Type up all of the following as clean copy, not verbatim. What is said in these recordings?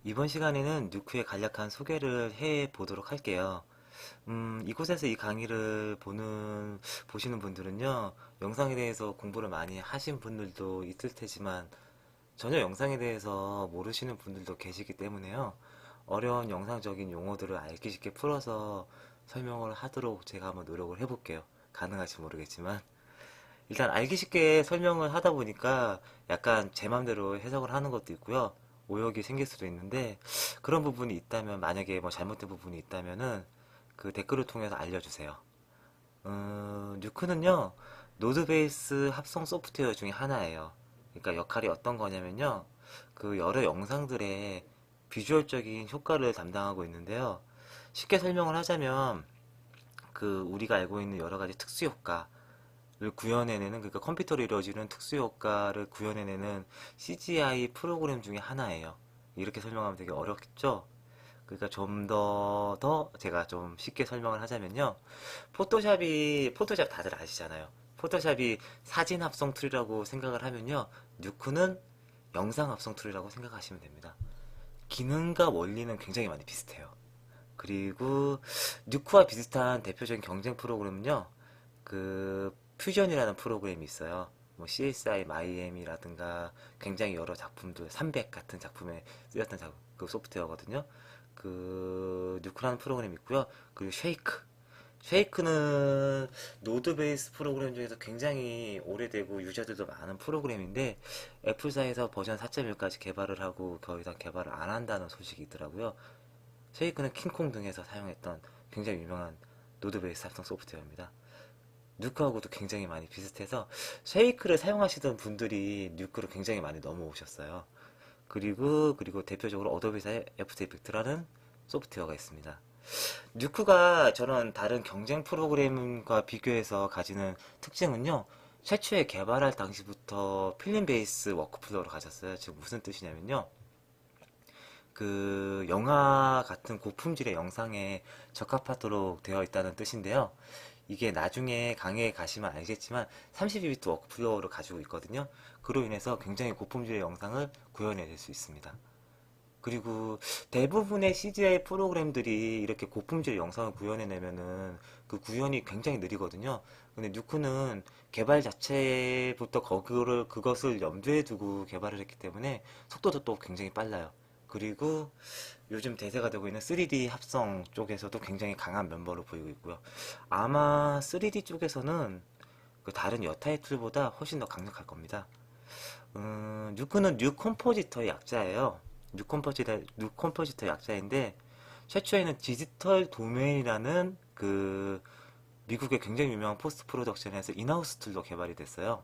이번 시간에는 누크의 간략한 소개를 해 보도록 할게요. 이곳에서 이 강의를 보시는 분들은요, 영상에 대해서 공부를 많이 하신 분들도 있을 테지만, 전혀 영상에 대해서 모르시는 분들도 계시기 때문에요. 어려운 영상적인 용어들을 알기 쉽게 풀어서 설명을 하도록 제가 한번 노력을 해볼게요. 가능할지 모르겠지만. 일단 알기 쉽게 설명을 하다 보니까 약간 제 맘대로 해석을 하는 것도 있고요. 오역이 생길 수도 있는데 그런 부분이 있다면 만약에 뭐 잘못된 부분이 있다면은 그 댓글을 통해서 알려주세요. 뉴크는요 노드 베이스 합성 소프트웨어 중에 하나예요. 그러니까 역할이 어떤 거냐면요 그 여러 영상들의 비주얼적인 효과를 담당하고 있는데요. 쉽게 설명을 하자면 그 우리가 알고 있는 여러 가지 특수 효과 를 구현해내는 그러니까 컴퓨터로 이루어지는 특수 효과를 구현해내는 CGI 프로그램 중에 하나예요. 이렇게 설명하면 되게 어렵겠죠? 그러니까 좀 더 제가 좀 쉽게 설명을 하자면요. 포토샵 다들 아시잖아요. 포토샵이 사진 합성 툴이라고 생각을 하면요. 뉴크는 영상 합성 툴이라고 생각하시면 됩니다. 기능과 원리는 굉장히 많이 비슷해요. 그리고 뉴크와 비슷한 대표적인 경쟁 프로그램은요. 그 퓨전이라는 프로그램이 있어요. 뭐 CSI 마이애미라든가 굉장히 여러 작품들 300 같은 작품에 쓰였던 그 소프트웨어거든요. 그 뉴크라는 프로그램이 있고요. 그리고 쉐이크는 노드 베이스 프로그램 중에서 굉장히 오래되고 유저들도 많은 프로그램인데 애플사에서 버전 4.1까지 개발을 하고 더 이상 개발을 안 한다는 소식이 있더라고요. 쉐이크는 킹콩 등에서 사용했던 굉장히 유명한 노드 베이스 합성 소프트웨어입니다. 뉴크하고도 굉장히 많이 비슷해서 쉐이크를 사용하시던 분들이 뉴크를 굉장히 많이 넘어오셨어요. 그리고 대표적으로 어도비사의 애프터 이펙트라는 소프트웨어가 있습니다. 뉴크가 저런 다른 경쟁 프로그램과 비교해서 가지는 특징은요. 최초에 개발할 당시부터 필름 베이스 워크플로우를 가졌어요. 지금 무슨 뜻이냐면요. 그 영화 같은 고품질의 영상에 적합하도록 되어 있다는 뜻인데요. 이게 나중에 강의에 가시면 알겠지만 32비트 워크플로우를 가지고 있거든요. 그로 인해서 굉장히 고품질의 영상을 구현해낼 수 있습니다. 그리고 대부분의 CGI 프로그램들이 이렇게 고품질의 영상을 구현해내면은 그 구현이 굉장히 느리거든요. 근데 뉴크는 개발 자체부터 그것을 염두에 두고 개발을 했기 때문에 속도도 또 굉장히 빨라요. 그리고 요즘 대세가 되고 있는 3D 합성 쪽에서도 굉장히 강한 멤버로 보이고 있고요. 아마 3D 쪽에서는 그 다른 여타의 툴보다 훨씬 더 강력할 겁니다. 뉴크는 뉴 컴포지터의 약자예요. 뉴 컴포지터 약자인데 최초에는 디지털 도메인이라는 그 미국의 굉장히 유명한 포스트 프로덕션에서 인하우스 툴로 개발이 됐어요.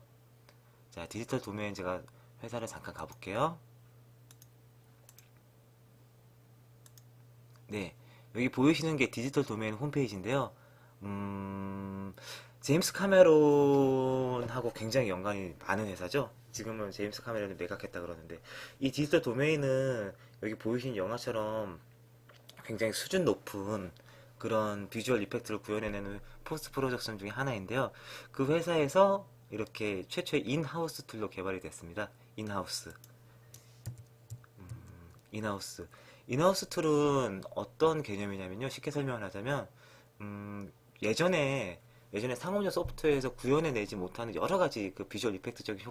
자, 디지털 도메인 제가 회사를 잠깐 가볼게요. 네, 여기 보이시는 게 디지털 도메인 홈페이지인데요. 음, 제임스 카메론하고 굉장히 연관이 많은 회사죠. 지금은 제임스 카메론이 매각했다 그러는데 이 디지털 도메인은 여기 보이시는 영화처럼 굉장히 수준 높은 그런 비주얼 이펙트를 구현해내는 포스트 프로덕션 중에 하나인데요. 그 회사에서 이렇게 최초의 인하우스 툴로 개발이 됐습니다. 인하우스. 인하우스. 인하우스 툴은 어떤 개념이냐면요. 쉽게 설명을 하자면, 음, 예전에, 예전에 상업용 소프트웨어에서 구현해내지 못하는 여러 가지 그 비주얼 이펙트적인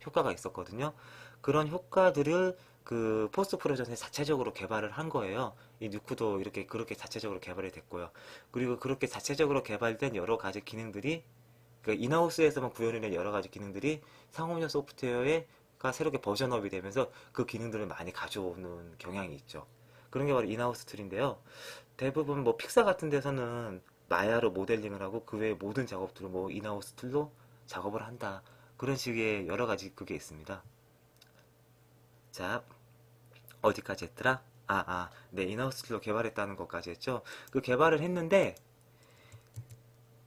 효과가 있었거든요. 그런 효과들을 그 포스트 프로덕션에 자체적으로 개발을 한 거예요. 이 뉴크도 이렇게 그렇게 자체적으로 개발이 됐고요. 그리고 그렇게 자체적으로 개발된 여러 가지 기능들이 그 인하우스에서만 구현해낸 여러 가지 기능들이 상업용 소프트웨어가 새롭게 버전업이 되면서 그 기능들을 많이 가져오는 경향이 있죠. 그런 게 바로 인하우스 툴인데요. 대부분 뭐 픽사 같은 데서는 마야로 모델링을 하고 그 외의 모든 작업들을 뭐 인하우스 툴로 작업을 한다. 그런 식의 여러 가지 그게 있습니다. 자, 어디까지 했더라? 네, 인하우스 툴로 개발했다는 것까지 했죠. 그 개발을 했는데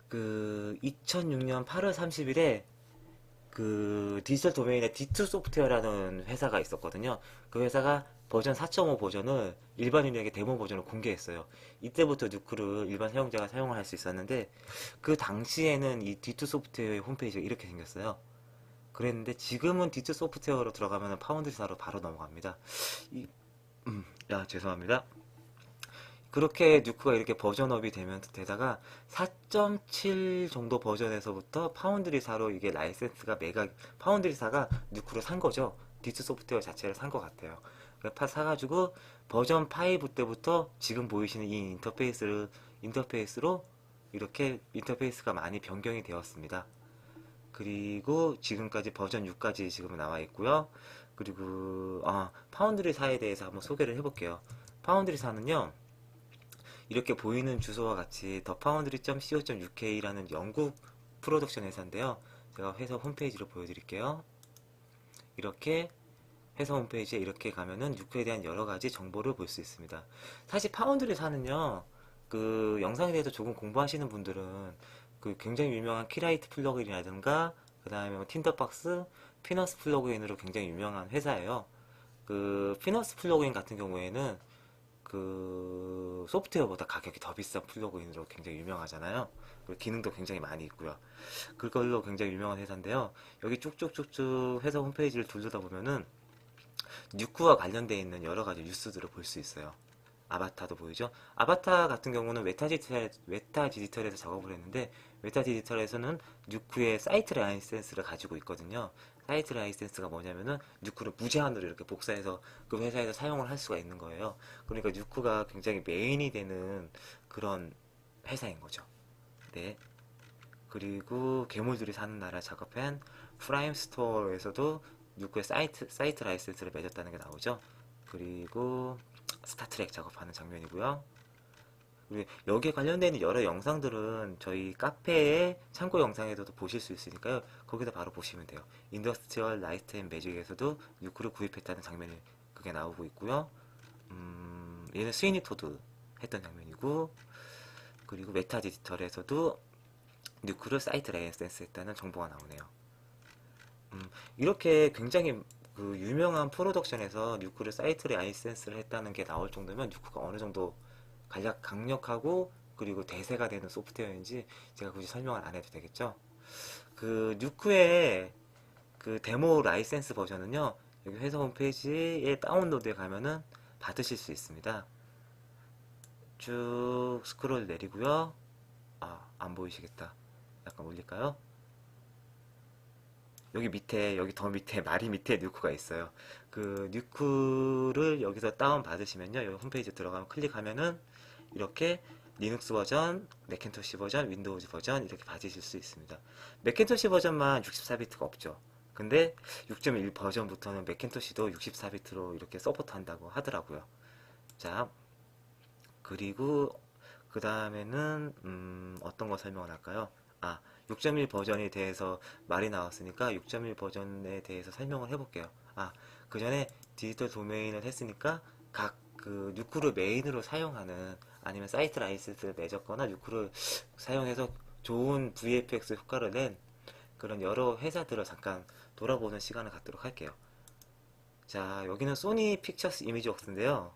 그 2006년 8월 30일에 그 디지털 도메인의 D2 소프트웨어라는 회사가 있었거든요. 그 회사가 버전 4.5 버전을 일반인에게 데모 버전을 공개했어요. 이때부터 뉴크를 일반 사용자가 사용을 할 수 있었는데 그 당시에는 이 D2 소프트웨어의 홈페이지가 이렇게 생겼어요. 그랬는데 지금은 D2 소프트웨어로 들어가면 파운드리사로 바로 넘어갑니다. 이, 야, 죄송합니다. 그렇게 뉴크가 이렇게 버전업이 되면 되다가 4.7 정도 버전에서부터 파운드리사로 이게 라이센스가 파운드리사가 뉴크를 산 거죠. 디스 소프트웨어 자체를 산 것 같아요. 사가지고 버전 5 때부터 지금 보이시는 이 인터페이스로 이렇게 인터페이스가 많이 변경이 되었습니다. 그리고 지금까지 버전 6까지 지금 나와 있고요. 그리고 파운드리사에 대해서 한번 소개를 해볼게요. 파운드리사는요, 이렇게 보이는 주소와 같이 thefoundry.co.uk라는 영국 프로덕션 회사인데요. 제가 회사 홈페이지를 보여드릴게요. 이렇게 회사 홈페이지에 이렇게 가면은 뉴크에 대한 여러 가지 정보를 볼 수 있습니다. 사실 파운드리사는요, 그 영상에 대해서 조금 공부하시는 분들은 그 굉장히 유명한 키라이트 플러그인이라든가 그 다음에 뭐 틴더박스, 피너스 플러그인으로 굉장히 유명한 회사예요. 그 피너스 플러그인 같은 경우에는 그 소프트웨어보다 가격이 더 비싼 플러그인으로 굉장히 유명하잖아요. 그리고 기능도 굉장히 많이 있고요. 그걸로 굉장히 유명한 회사인데요. 여기 쭉쭉쭉쭉 회사 홈페이지를 돌려다 보면은 뉴크와 관련되어 있는 여러 가지 뉴스들을 볼 수 있어요. 아바타도 보이죠? 아바타 같은 경우는 웨타 디지털에서 작업을 했는데, 웨타 디지털에서는 뉴크의 사이트 라이센스를 가지고 있거든요. 사이트 라이센스가 뭐냐면은 뉴크를 무제한으로 이렇게 복사해서 그 회사에서 사용을 할 수가 있는 거예요. 그러니까 뉴크가 굉장히 메인이 되는 그런 회사인 거죠. 네. 그리고 괴물들이 사는 나라 작업한 프라임 스토어에서도 뉴크의 사이트 라이센스를 맺었다는 게 나오죠. 그리고 스타트랙 작업하는 장면이고요. 그리고 여기에 관련된 여러 영상들은 저희 카페의 참고 영상에서도 보실 수 있으니까요. 거기다 바로 보시면 돼요. 인더스트리얼 라이트 앤 매직에서도 뉴크를 구입했다는 장면이 그게 나오고 있고요. 얘는 스위니 토드 했던 장면이고, 그리고 메타 디지털에서도 뉴크를 사이트 라이센스 했다는 정보가 나오네요. 이렇게 굉장히 그 유명한 프로덕션에서 뉴크를 사이트 라이센스를 했다는 게 나올 정도면 뉴크가 어느 정도 강력하고 그리고 대세가 되는 소프트웨어인지 제가 굳이 설명을 안 해도 되겠죠. 그 뉴크의 그 데모 라이센스 버전은요, 여기 회사 홈페이지에 다운로드에 가면은 받으실 수 있습니다. 쭉 스크롤 내리고요. 안 보이시겠다. 약간 올릴까요? 여기 밑에, 여기 더 밑에, 마리 밑에 뉴크가 있어요. 그 뉴크를 여기서 다운 받으시면요, 여기 홈페이지 들어가면 클릭하면은 이렇게 리눅스 버전, 맥킨토시 버전, 윈도우즈 버전 이렇게 받으실 수 있습니다. 맥킨토시 버전만 64비트가 없죠. 근데 6.1 버전부터는 맥킨토시도 64비트로 이렇게 서포트 한다고 하더라고요. 자, 그리고 그 다음에는 어떤 거 설명을 할까요? 6.1 버전에 대해서 말이 나왔으니까 6.1 버전에 대해서 설명을 해볼게요. 그 전에 디지털 도메인을 했으니까 각 그 뉴크를 메인으로 사용하는 아니면 사이트 라이센스를 맺었거나 뉴크를 사용해서 좋은 VFX 효과를 낸 그런 여러 회사들을 잠깐 돌아보는 시간을 갖도록 할게요. 자, 여기는 소니 픽처스 이미지웍스인데요.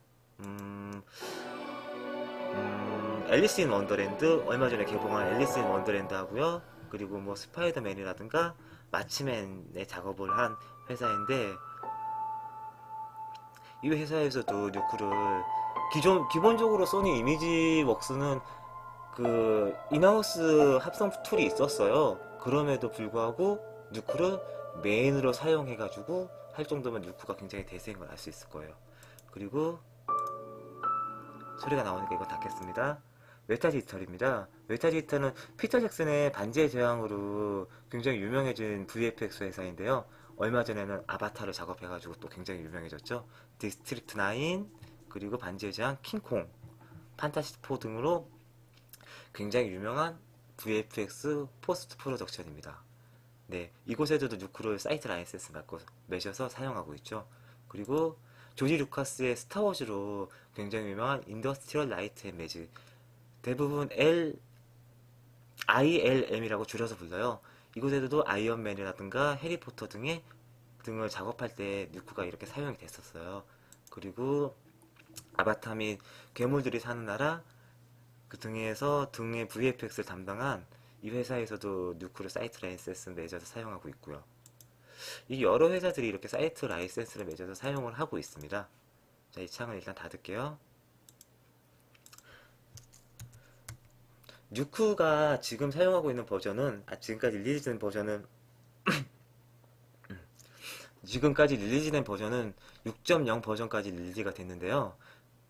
앨리스 인 원더랜드, 얼마 전에 개봉한 앨리스 인 원더랜드 하고요. 그리고 뭐 스파이더맨이라든가 마치맨의 작업을 한 회사인데, 이 회사에서도 뉴크를 기본적으로 소니 이미지웍스는 그 인하우스 합성 툴이 있었어요. 그럼에도 불구하고 뉴크를 메인으로 사용해가지고 할 정도면 뉴크가 굉장히 대세인 걸 알 수 있을 거예요. 그리고 소리가 나오니까 이거 닫겠습니다. 웨타 디지털입니다. 웨타 디지털은 피터 잭슨의 반지의 제왕으로 굉장히 유명해진 VFX 회사인데요. 얼마 전에는 아바타를 작업해가지고 또 굉장히 유명해졌죠. 디스트릭트 9, 그리고 반지의 제왕, 킹콩, 판타스틱 4 등으로 굉장히 유명한 VFX 포스트 프로덕션입니다. 네, 이곳에도 뉴크를 사이트 라이센스 맺어서 사용하고 있죠. 그리고 조지 루카스의 스타워즈로 굉장히 유명한 인더스트리얼 라이트 앤 매직, 대부분 ILM이라고 줄여서 불러요. 이곳에도 아이언맨이라든가 해리포터 등을 작업할 때 뉴크가 이렇게 사용이 됐었어요. 그리고 아바타 및 괴물들이 사는 나라 그 등의 VFX를 담당한 이 회사에서도 뉴크를 사이트 라이센스 맺어서 사용하고 있고요. 이 여러 회사들이 이렇게 사이트 라이센스를 맺어서 사용을 하고 있습니다. 자, 이 창을 일단 닫을게요. 뉴크가 지금 사용하고 있는 버전은, 지금까지 릴리즈된 버전은, 지금까지 릴리즈된 버전은 6.0 버전까지 릴리즈가 됐는데요.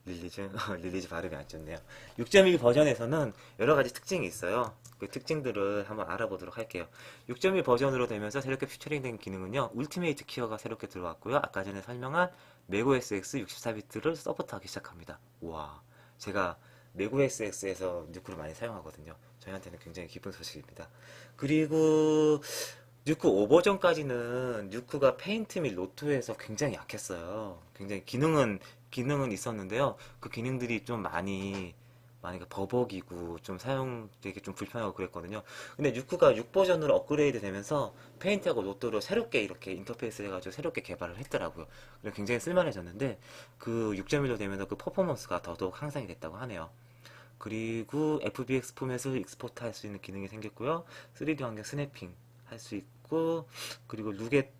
릴리즈, 릴리즈 발음이 안 좋네요. 6.1 버전에서는 여러 가지 특징이 있어요. 그 특징들을 한번 알아보도록 할게요. 6.1 버전으로 되면서 새롭게 퓨처링된 기능은요, 울티메이트 키어가 새롭게 들어왔고요. 아까 전에 설명한 맥OS X 64비트를 서포트하기 시작합니다. 와, 제가 맥OS X에서 뉴크를 많이 사용하거든요. 저희한테는 굉장히 기쁜 소식입니다. 그리고 뉴크 5버전까지는 뉴크가 페인트 및 로토에서 굉장히 약했어요. 굉장히 기능은 있었는데요. 그 기능들이 좀 많이 버벅이고 좀 사용되기 좀 불편하고 그랬거든요. 근데 뉴크가 6버전으로 업그레이드 되면서 페인트하고 로또로 새롭게 이렇게 인터페이스를 해가지고 새롭게 개발을 했더라고요. 그래서 굉장히 쓸만해졌는데 그 6.1로 되면서 그 퍼포먼스가 더더욱 향상이 됐다고 하네요. 그리고 FBX 포맷을 익스포트 할 수 있는 기능이 생겼고요. 3D 환경 스냅핑 할 수 있고, 그리고 룩에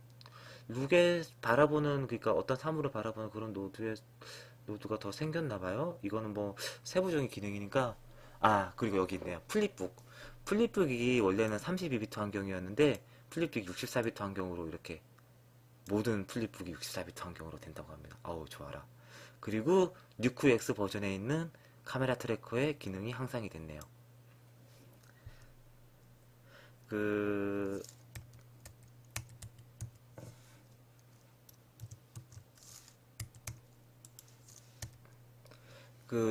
바라보는, 그러니까 어떤 사물을 바라보는 그런 노드가 더 생겼나 봐요. 이거는 뭐 세부적인 기능이니까. 그리고 여기 있네요. 플립북. 플립북이 원래는 32비트 환경이었는데 플립북 64비트 환경으로 이렇게 모든 플립북이 64비트 환경으로 된다고 합니다. 아우, 좋아라. 그리고 뉴크 X 버전에 있는 카메라 트래커의 기능이 향상이 됐네요. 그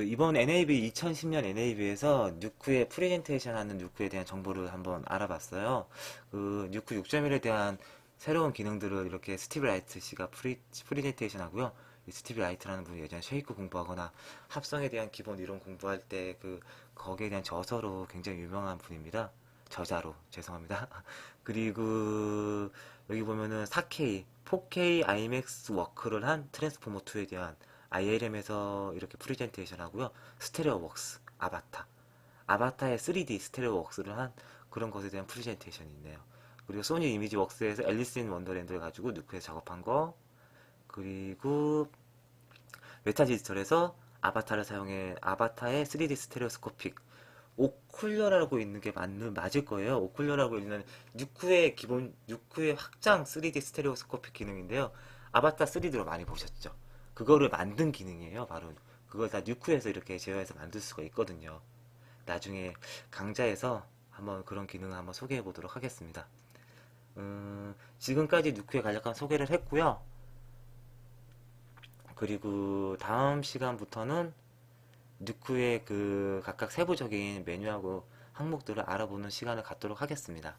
이번 NAB 2010년 NAB에서 뉴크의 프레젠테이션 하는 뉴크에 대한 정보를 한번 알아봤어요. 그 뉴크 6.1에 대한 새로운 기능들을 이렇게 스티브 라이트 씨가 프레젠테이션 하고요. 이 스티브 라이트라는 분이 예전에 쉐이크 공부하거나 합성에 대한 기본 이론 공부할 때 거기에 대한 저서로 굉장히 유명한 분입니다. 저자로 죄송합니다. 그리고 여기 보면은 4K, 4K IMAX 워크를 한 트랜스포머 2에 대한 ILM에서 이렇게 프레젠테이션 하고요. 스테레오 웍스, 아바타의 3D 스테레오 웍스를 한 그런 것에 대한 프레젠테이션이 있네요. 그리고 소니 이미지 웍스에서 앨리스 인 원더랜드를 가지고 뉴크에 작업한 거, 그리고 메타 디지털에서 아바타를 사용해 아바타의 3D 스테레오스코픽 오쿨러라고 있는 게 맞을 거예요. 오쿨러라고 있는 뉴크의 확장 3D 스테레오스코픽 기능인데요. 아바타 3D로 많이 보셨죠? 그거를 만든 기능이에요. 바로 그걸 다 뉴크에서 이렇게 제어해서 만들 수가 있거든요. 나중에 강좌에서 한번 그런 기능을 한번 소개해 보도록 하겠습니다. 지금까지 뉴크에 간략한 소개를 했고요. 그리고 다음 시간부터는 뉴크의 그 각각 세부적인 메뉴하고 항목들을 알아보는 시간을 갖도록 하겠습니다.